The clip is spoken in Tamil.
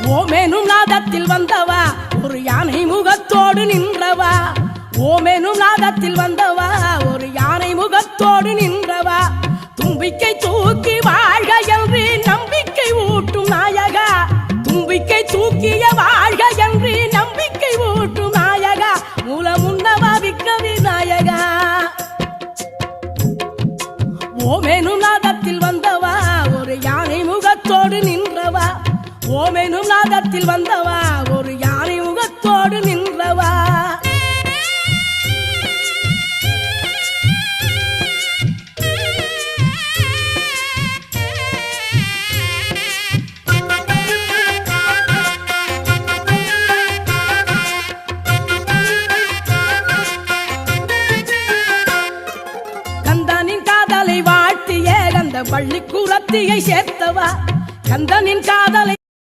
ஓமெனும் நாதத்தில் வந்தவா ஒரு யானை முகத்தோடு நின்றவா ஓமெனும் நாதத்தில் வந்தவா ஒரு யானை முகத்தோடு நின்றவா தும்பிக்கை தூக்கி வாழ்க என்று நம்பிக்கை ஊட்டும் நாயகா தும்பிக்கை தூக்கிய வாழ்க என்று நம்பிக்கை ஊட்டும் நாயகா மூலமுன்னவா விக்க விநாயகா ஓமெனும் நாதத்தில் வந்தவா ஒரு யானை முகத்தோடு நின்றவா ஓமெனும் நாதத்தில் வந்தவா ஒரு யானை முகத்தோடு நின்றவா கந்தனின் காதலை வாழ்த்திய கந்த பள்ளிக்கூடத்தியை சேர்த்தவா கந்தனின் காதலை